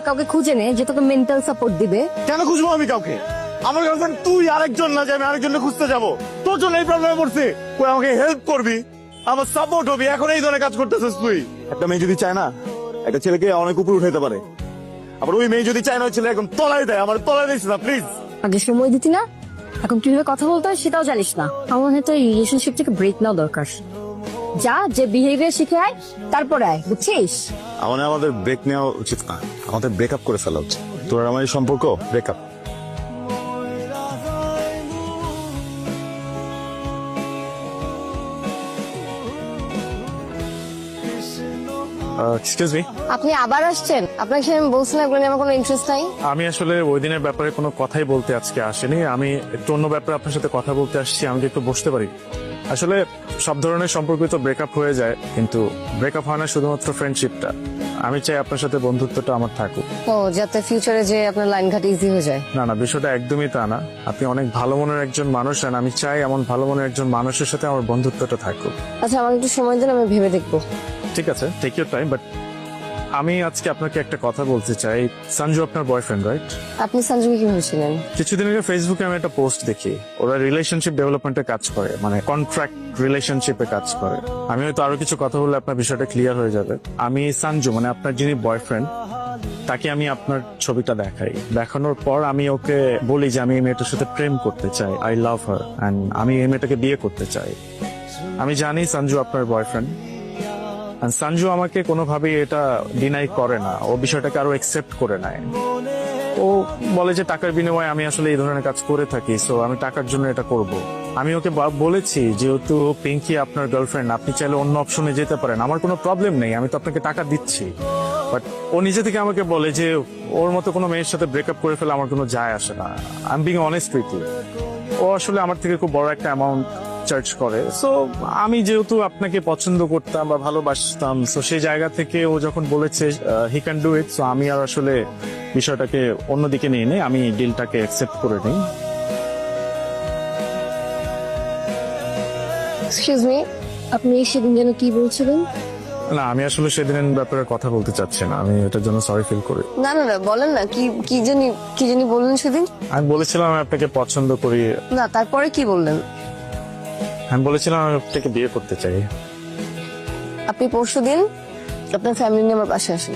কাউকে খুঁজে নে যে তোকে মেন্টাল সাপোর্ট দিবে। কেন খুঁজবো আমি কাউকে? আমার গার্লফ্রেন্ড তুই, আরেকজন না যে আমি আরেকজনকে খুঁজতে যাবো? তোর জন্য এই প্রবলেমে পড়ছি। তুই আমাকে হেল্প করবি, আমার সাপোর্ট হবি, এখন এই ধরনের কাজ করতেছিস তুই। একটা মেয়ে যদি চায় না একটা ছেলেকে অনেক উপর উঠাইতে পারে, আবার ওই মেয়ে যদি চায় না ওই ছেলে এখন তলায় দেয়, আমার তলায় দিস না প্লিজ। আগে সময় দিতি না, এখন কিভাবে কথা বলতে হয় সেটাও জানিস না। আমার হয়তো এই রিলেশনশিপ থেকে ব্রেক নেওয়া দরকার। যা, যে বিহেভিয়ার শিখে আয়, তারপরে আয়, বুঝছিস? আমাদের ব্রেক নেওয়া উচিত না, আমাদের ব্রেকআপ করে ফেলা উচিত। তোর আমার এই সম্পর্ক ব্রেকআপ। এক্সকিউজ মি, আপনি আবার আসছেন? আপনাকে সে আমি বলছিলাম এগুলো নিয়ে আমার কোনো ইন্টারেস্ট নাই। আমি আসলে ওই দিনের ব্যাপারে কোনো কথাই বলতে আজকে আসেনি। আমি একটু অন্য ব্যাপারে আপনার সাথে কথা বলতে আসছি। আমি কি একটু বসতে পারি? আসলে সব ধরনের সম্পর্ক তো ব্রেকআপ হয়ে যায়, কিন্তু ব্রেকআপ হয় না শুধুমাত্র ফ্রেন্ডশিপটা। আমি চাই আপনার সাথে বন্ধুত্বটা আমার থাকুক। ও, যাতে ফিউচারে যে আপনার লাইন ঘাট ইজি হয়ে যায়। না না, বিষয়টা একদমই তা না। আপনি অনেক ভালো মনের একজন মানুষ, আর আমি চাই এমন ভালো মনের একজন মানুষের সাথে আমার বন্ধুত্বটা থাকুক। আচ্ছা, আমাকে একটু সময় দিন, আমি ভেবে দেখবো। ঠিক আছে, টেক ইউর টাইম। বাট আমি আজকে আপনাকে একটা কথা বলতে চাই। সঞ্জু আপনার বয়ফ্রেন্ড, রাইট? আপনি সঞ্জুকে কিভাবে ছিলেন? কিছুদিন আগে ফেসবুকে আমি একটা পোস্ট দেখি, ওরা রিলেশনশিপ ডেভেলপমেন্টে কাজ করে, মানে কন্ট্রাক্ট রিলেশনশিপে কাজ করে। আমি হয়তো আরো কিছু কথা বললে আপনার বিষয়টা ক্লিয়ার হয়ে যাবে। আমি সঞ্জু, মানে আপনার যিনি বয়ফ্রেন্ড, তাকে আমি আপনার ছবিটা দেখাই। দেখানোর পর আমি ওকে বলি যে আমি এই মেয়েটার সাথে প্রেম করতে চাই, আই লাভ হার, এন্ড আমি এই মেয়েটাকে বিয়ে করতে চাই। আমি জানি সঞ্জু আপনার বয়ফ্রেন্ড, সঞ্জু আমাকে কোনোভাবেই এটা ডিনাই করে না, ও বিষয়টাকে আরো একসেপ্ট করে নেয়। ও বলে যে টাকার বিনিময়ে আমি আসলে এই ধরনের কাজ করে থাকি, সো আমি টাকার জন্য এটা করব। আমি ওকে বলেছি যেহেতু পিঙ্কি আপনার গার্লফ্রেন্ড, আপনি চাইলে অন্য অপশনে যেতে পারেন, আমার কোনো প্রবলেম নেই, আমি তো আপনাকে টাকা দিচ্ছি। বাট ও নিজে থেকে আমাকে বলে যে ওর মতো কোনো মেয়ের সাথে ব্রেকআপ করে ফেলে আমার কোনো যায় আসে না। I am being honest with you. ও আসলে আমার থেকে খুব বড় একটা অ্যামাউন্ট চার্জ করে। সো আমি যেহেতু আপনাকে পছন্দ করতাম বা ভালোবাসতাম, সো সেই জায়গা থেকে ও যখন বলেছে he can do it, so আমি আর আসলে বিষয়টাকে অন্যদিকে নিয়ে নেই, আমি ডিলটাকে অ্যাকসেপ্ট করে নিই। এক্সকিউজ মি, আপনি সেদিন যেন কি বলছিলেন? না, আমি আসলে সেদিনের ব্যাপারে কথা বলতে চাচ্ছি না, আমি এটার জন্য সরি ফিল করি। না না না, বলেন না, কি জানি বললেন সেদিন। আমি বলেছিলাম আমি আপনাকে পছন্দ করি। না, তারপরে কি বললেন? আমি বলেছিলাম আমি আপনাকে বিয়ে করতে চাই। আপনি পরশুদিন আপনার ফ্যামিলি নিয়ে আমার বাসায় আসেন।